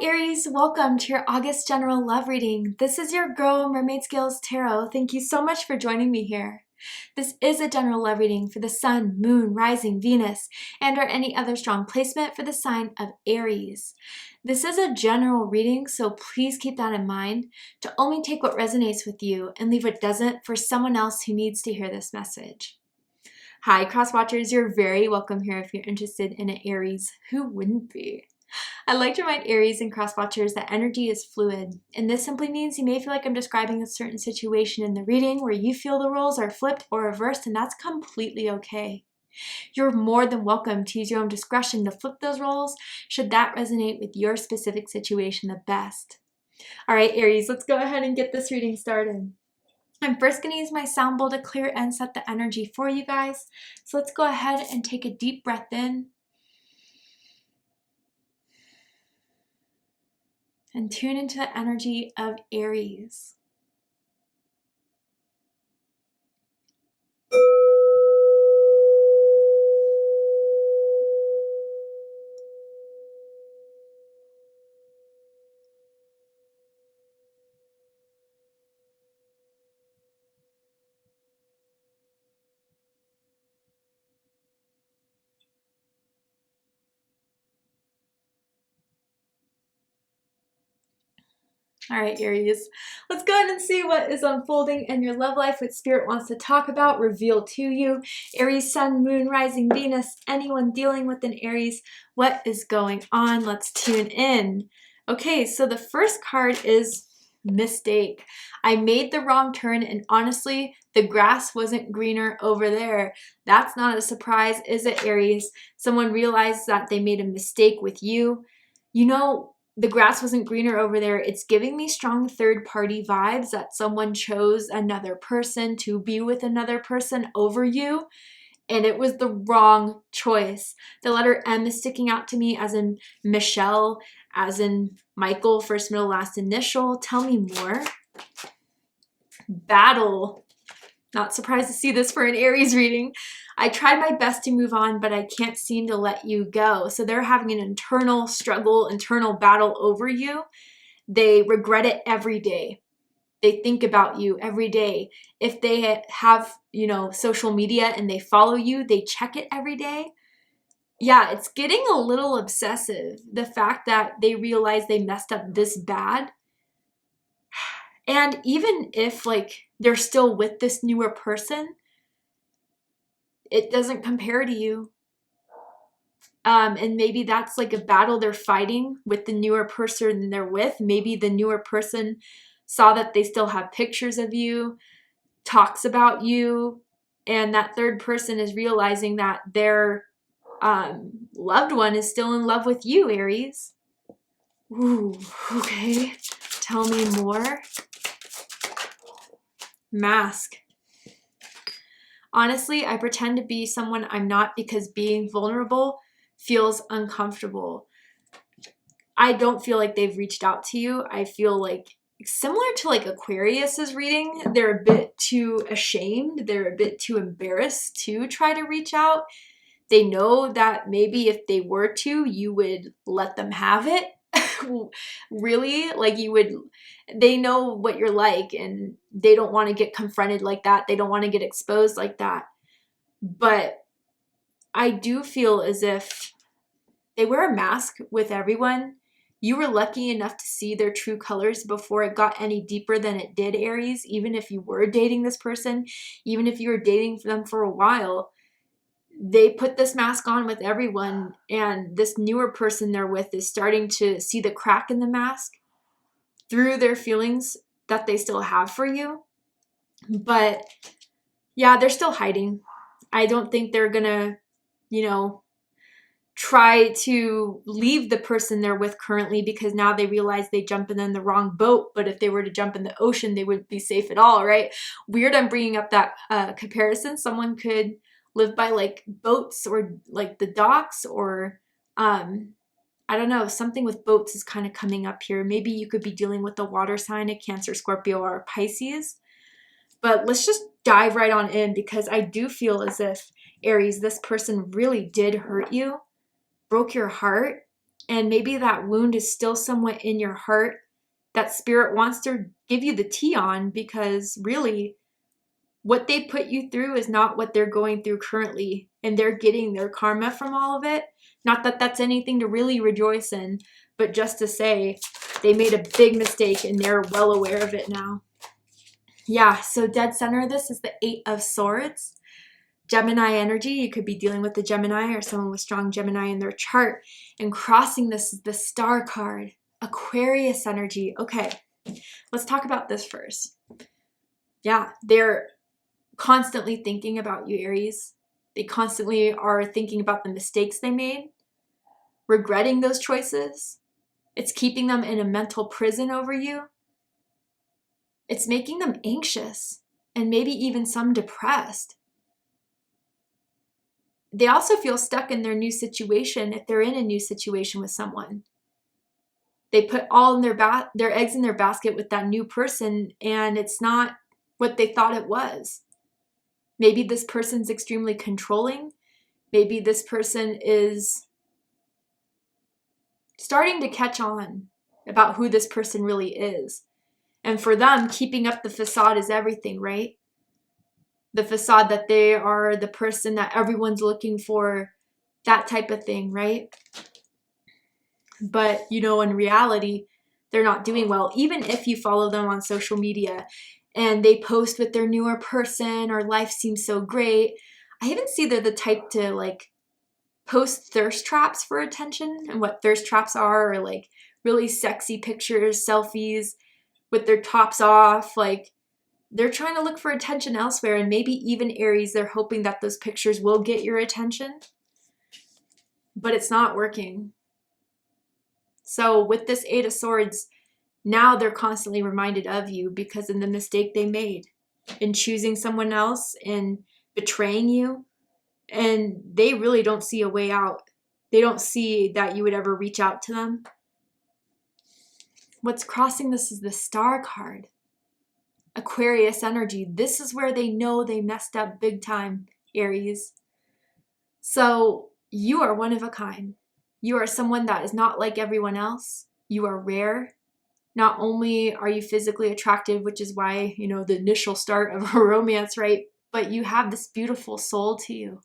Aries, welcome to your August general love reading. This is your girl, Mermaid Scales Tarot. Thank you so much for joining me here. This is a general love reading for the Sun, Moon, Rising, Venus, and or any other strong placement for the sign of Aries. This is a general reading, so please keep that in mind to only take what resonates with you and leave what doesn't for someone else who needs to hear this message. Hi, cross watchers, you're very welcome here if you're interested in an Aries. Who wouldn't be? I like to remind Aries and cross-watchers that energy is fluid, and this simply means you may feel like I'm describing a certain situation in the reading where you feel the roles are flipped or reversed, and that's completely okay. You're more than welcome to use your own discretion to flip those roles should that resonate with your specific situation the best. All right, Aries, let's go ahead and get this reading started. I'm first going to use my sound bowl to clear and set the energy for you guys. So let's go ahead and take a deep breath in. And tune into the energy of Aries. All right, Aries, let's go ahead and see what is unfolding in your love life, what Spirit wants to talk about, reveal to you. Aries, Sun, Moon, Rising, Venus, anyone dealing with an Aries, what is going on? Let's tune in. Okay, so the first card is mistake. I made the wrong turn, and honestly, the grass wasn't greener over there. That's not a surprise, is it, Aries? Someone realized that they made a mistake with you. You know, the grass wasn't greener over there. It's giving me strong third-party vibes that someone chose another person to be with another person over you, and it was the wrong choice. The letter M is sticking out to me, as in Michelle, as in Michael, first, middle, last initial. Tell me more. Battle. Not surprised to see this for an Aries reading. I tried my best to move on, but I can't seem to let you go. So they're having an internal struggle, internal battle over you. They regret it every day. They think about you every day. If they have, social media and they follow you, they check it every day. Yeah, it's getting a little obsessive. The fact that they realize they messed up this bad. And even if they're still with this newer person, it doesn't compare to you. And maybe that's like a battle they're fighting with the newer person they're with. Maybe the newer person saw that they still have pictures of you, talks about you, and that third person is realizing that their loved one is still in love with you, Aries. Ooh, okay. Tell me more. Mask. Honestly, I pretend to be someone I'm not because being vulnerable feels uncomfortable. I don't feel like they've reached out to you. I feel like similar to Aquarius's reading, they're a bit too ashamed. They're a bit too embarrassed to try to reach out. They know that maybe if they were to, you would let them have it. Really? They know what you're like, and they don't want to get confronted like that. They don't want to get exposed like that. But I do feel as if they wear a mask with everyone. You were lucky enough to see their true colors before it got any deeper than it did, Aries. Even if you were dating this person, even if you were dating them for a while, they put this mask on with everyone, and this newer person they're with is starting to see the crack in the mask through their feelings that they still have for you. But yeah, they're still hiding. I don't think they're gonna, try to leave the person they're with currently because now they realize they jumped in the wrong boat. But if they were to jump in the ocean, they wouldn't be safe at all, right? Weird I'm bringing up that comparison. Someone could live by boats or the docks, or I don't know, something with boats is kind of coming up here. Maybe you could be dealing with a water sign, a Cancer, Scorpio, or a Pisces. But let's just dive right on in, because I do feel as if, Aries, this person really did hurt you, broke your heart, And maybe that wound is still somewhat in your heart that spirit wants to give you the tea on, because really what they put you through is not what they're going through currently, and they're getting their karma from all of it. Not that that's anything to really rejoice in, but just to say they made a big mistake and they're well aware of it now. Yeah, so dead center of this is the 8 of Swords. Gemini energy. You could be dealing with the Gemini or someone with strong Gemini in their chart. And crossing this is the Star card. Aquarius energy. Okay, let's talk about this first. Yeah, they're constantly thinking about you, Aries. They constantly are thinking about the mistakes they made, regretting those choices. It's keeping them in a mental prison over you. It's making them anxious and maybe even some depressed. They also feel stuck in their new situation if they're in a new situation with someone. They put all in their eggs in their basket with that new person, and it's not what they thought it was. Maybe this person's extremely controlling. Maybe this person is starting to catch on about who this person really is. And for them, keeping up the facade is everything, right? The facade that they are the person that everyone's looking for, that type of thing, right? But, you know, in reality, they're not doing well. Even if you follow them on social media and they post with their newer person or life seems so great, I even see they're the type to like post thirst traps for attention. And what thirst traps are like really sexy pictures, selfies with their tops off. Like they're trying to look for attention elsewhere. And maybe even Aries, they're hoping that those pictures will get your attention. But it's not working. So with this 8 of Swords, now they're constantly reminded of you because of the mistake they made in choosing someone else and betraying you. And they really don't see a way out. They don't see that you would ever reach out to them. What's crossing this is the Star card. Aquarius energy. This is where they know they messed up big time, Aries. So you are one of a kind. You are someone that is not like everyone else. You are rare. Not only are you physically attractive, which is why, you know, the initial start of a romance, right? But you have this beautiful soul to you.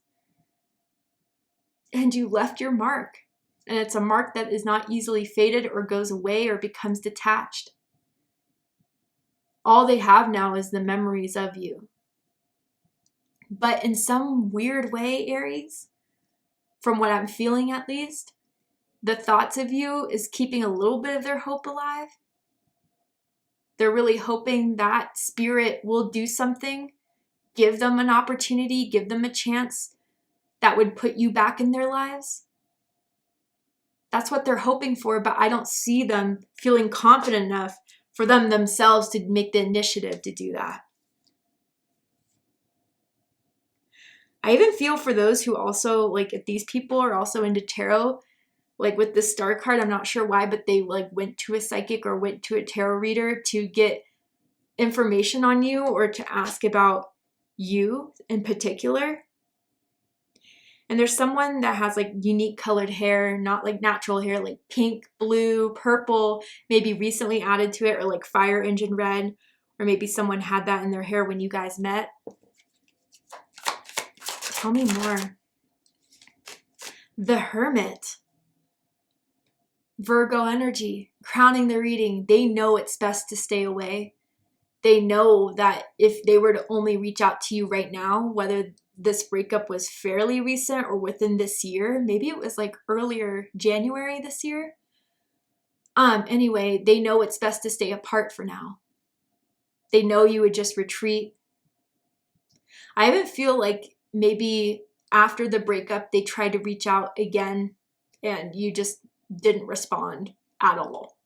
And you left your mark. And it's a mark that is not easily faded or goes away or becomes detached. All they have now is the memories of you. But in some weird way, Aries, from what I'm feeling at least, the thoughts of you is keeping a little bit of their hope alive. They're really hoping that spirit will do something, give them an opportunity, give them a chance that would put you back in their lives. That's what they're hoping for, but I don't see them feeling confident enough for them themselves to make the initiative to do that. I even feel for those who also, like if these people are also into tarot, like with the Star card, I'm not sure why, but they like went to a psychic or went to a tarot reader to get information on you or to ask about you in particular. And there's someone that has like unique colored hair, not like natural hair, like pink, blue, purple, maybe recently added to it, or like fire engine red, or maybe someone had that in their hair when you guys met. Tell me more. The Hermit. Virgo energy, crowning the reading. They know it's best to stay away. They know that if they were to only reach out to you right now, whether this breakup was fairly recent or within this year, maybe it was like earlier January this year. Anyway, they know it's best to stay apart for now. They know you would just retreat. I even feel like maybe after the breakup, they tried to reach out again and you just didn't respond at all.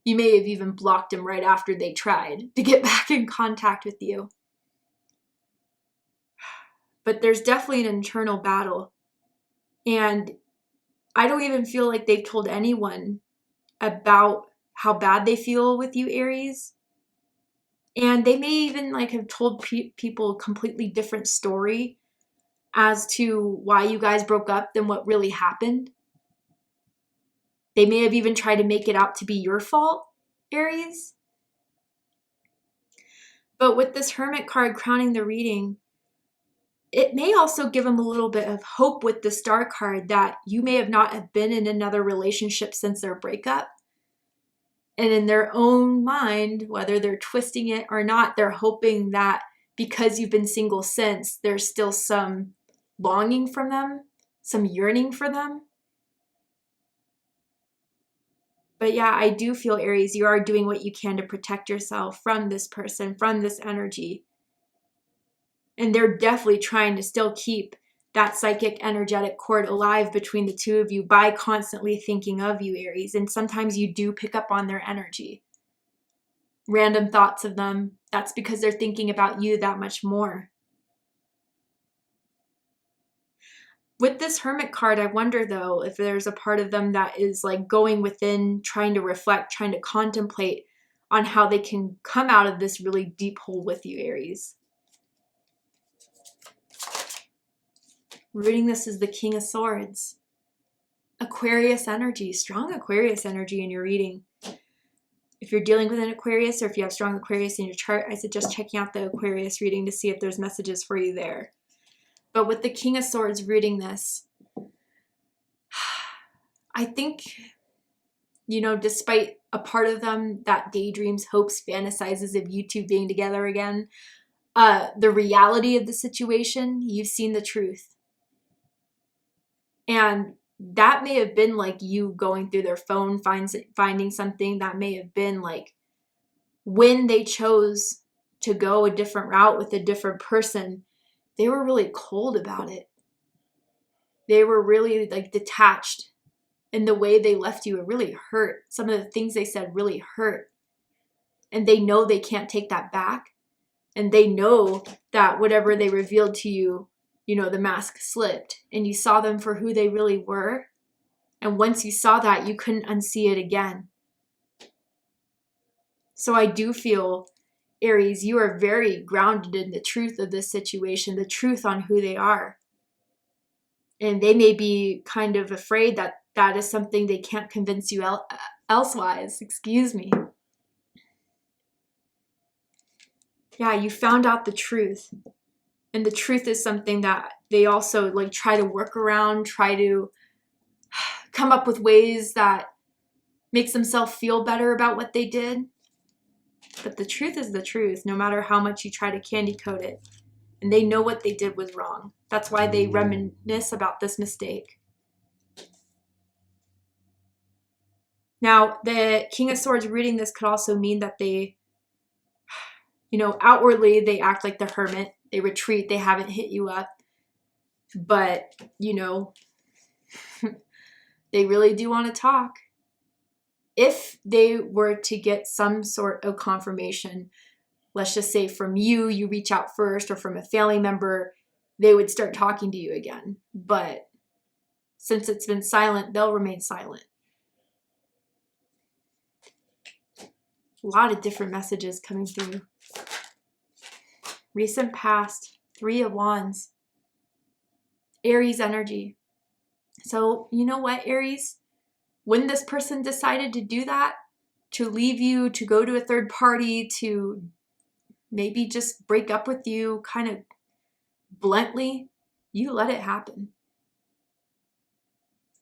You may have even blocked them right after they tried to get back in contact with you. But there's definitely an internal battle. And I don't even feel like they've told anyone about how bad they feel with you, Aries. And they may even like have told people a completely different story as to why you guys broke up than what really happened. They may have even tried to make it out to be your fault, Aries. But with this Hermit card crowning the reading, it may also give them a little bit of hope with the Star card that you may have not have been in another relationship since their breakup. And in their own mind, whether they're twisting it or not, they're hoping that because you've been single since, there's still some longing from them, some yearning for them. But yeah, I do feel, Aries, you are doing what you can to protect yourself from this person, from this energy. And they're definitely trying to still keep that psychic energetic cord alive between the two of you by constantly thinking of you, Aries. And sometimes you do pick up on their energy. Random thoughts of them. That's because they're thinking about you that much more. With this Hermit card, I wonder though, if there's a part of them that is like going within, trying to reflect, trying to contemplate on how they can come out of this really deep hole with you, Aries. Reading this is the King of Swords. Aquarius energy, strong Aquarius energy in your reading. If you're dealing with an Aquarius or if you have strong Aquarius in your chart, I suggest checking out the Aquarius reading to see if there's messages for you there. But with the King of Swords reading this, I think, you know, despite a part of them that daydreams, hopes, fantasizes of you two being together again, the reality of the situation, you've seen the truth. And that may have been like you going through their phone, finding something. That may have been like when they chose to go a different route with a different person, they were really cold about it. They were really like detached. And the way they left you, it really hurt. Some of the things they said really hurt. And they know they can't take that back. And they know that whatever they revealed to you, you know, the mask slipped and you saw them for who they really were. And once you saw that, you couldn't unsee it again. So I do feel, Aries, you are very grounded in the truth of this situation, the truth on who they are. And they may be kind of afraid that that is something they can't convince you elsewise. Excuse me. Yeah, you found out the truth. And the truth is something that they also like try to work around, try to come up with ways that makes themselves feel better about what they did. But the truth is the truth, no matter how much you try to candy coat it. And they know what they did was wrong. That's why they reminisce about this mistake. Now, the King of Swords reading this could also mean that they, you know, outwardly they act like the hermit. They retreat. They haven't hit you up. But, you know, they really do want to talk. If they were to get some sort of confirmation, let's just say from you, you reach out first, or from a family member, they would start talking to you again. But since it's been silent, they'll remain silent. A lot of different messages coming through. Recent past, 3 of Wands. Aries energy. So, you know what, Aries? When this person decided to do that, to leave you, to go to a third party, to maybe just break up with you kind of bluntly, you let it happen.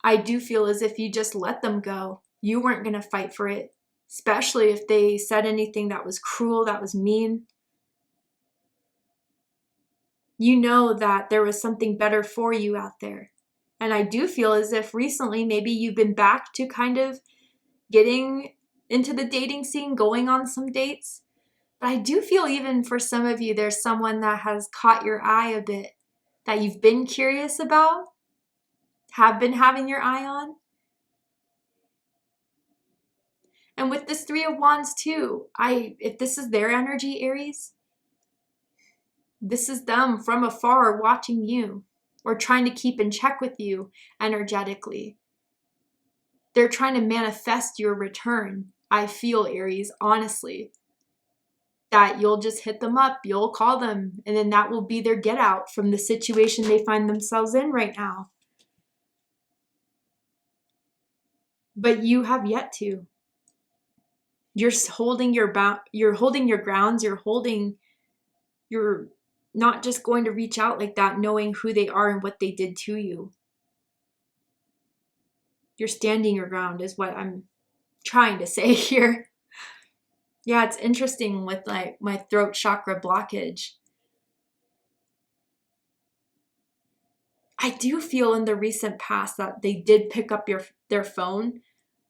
I do feel as if you just let them go. You weren't going to fight for it, especially if they said anything that was cruel, that was mean. You know that there was something better for you out there. And I do feel as if recently maybe you've been back to kind of getting into the dating scene, going on some dates. But I do feel even for some of you, there's someone that has caught your eye a bit, that you've been curious about, have been having your eye on. And with this 3 of Wands too, if this is their energy, Aries, this is them from afar watching you or trying to keep in check with you energetically. They're trying to manifest your return. I feel, Aries, honestly, that you'll just hit them up, you'll call them, and then that will be their get out from the situation they find themselves in right now. But you have yet to. You're holding your you're holding your grounds, you're not just going to reach out like that knowing who they are and what they did to you. You're standing your ground is what I'm trying to say here. Yeah, it's interesting with like my throat chakra blockage. I do feel in the recent past that they did pick up their phone,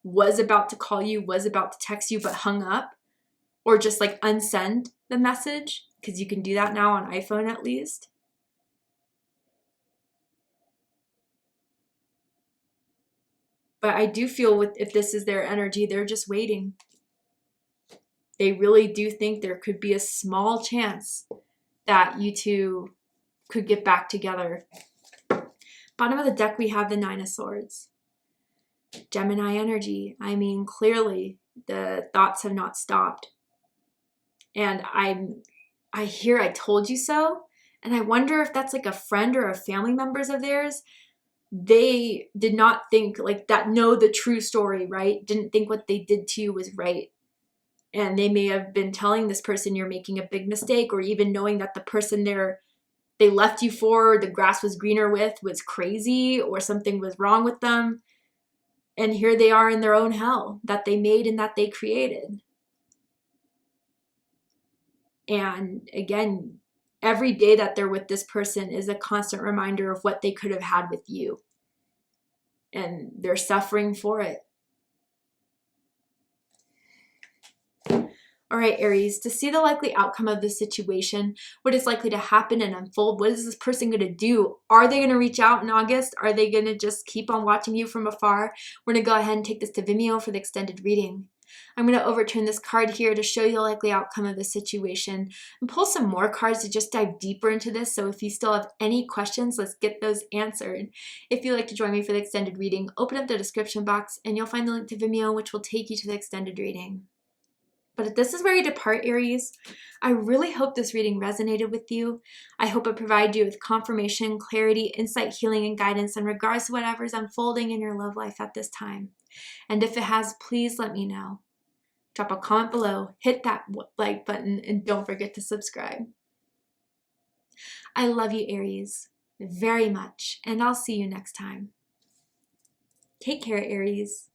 was about to call you, was about to text you, but hung up, or just like unsend the message, because you can do that now on iPhone at least. But I do feel if this is their energy, they're just waiting. They really do think there could be a small chance that you two could get back together. Bottom of the deck, we have the Nine of Swords. Gemini energy. I mean, clearly the thoughts have not stopped. And I hear I told you so. And I wonder if that's like a friend or a family members of theirs. They did not think like that, know the true story, right? Didn't think what they did to you was right. And they may have been telling this person you're making a big mistake, or even knowing that the person they left you for, the grass was greener with, was crazy, or something was wrong with them. And here they are in their own hell that they made and that they created. And again, every day that they're with this person is a constant reminder of what they could have had with you. And they're suffering for it. All right, Aries, to see the likely outcome of this situation, what is likely to happen and unfold, what is this person going to do? Are they going to reach out in August? Are they going to just keep on watching you from afar? We're going to go ahead and take this to Vimeo for the extended reading. I'm going to overturn this card here to show you the likely outcome of the situation and pull some more cards to just dive deeper into this. So if you still have any questions, let's get those answered. If you'd like to join me for the extended reading, open up the description box and you'll find the link to Vimeo, which will take you to the extended reading. But if this is where you depart, Aries, I really hope this reading resonated with you. I hope it provided you with confirmation, clarity, insight, healing, and guidance in regards to whatever is unfolding in your love life at this time. And if it has, please let me know. Drop a comment below, hit that like button, and don't forget to subscribe. I love you, Aries, very much, and I'll see you next time. Take care, Aries.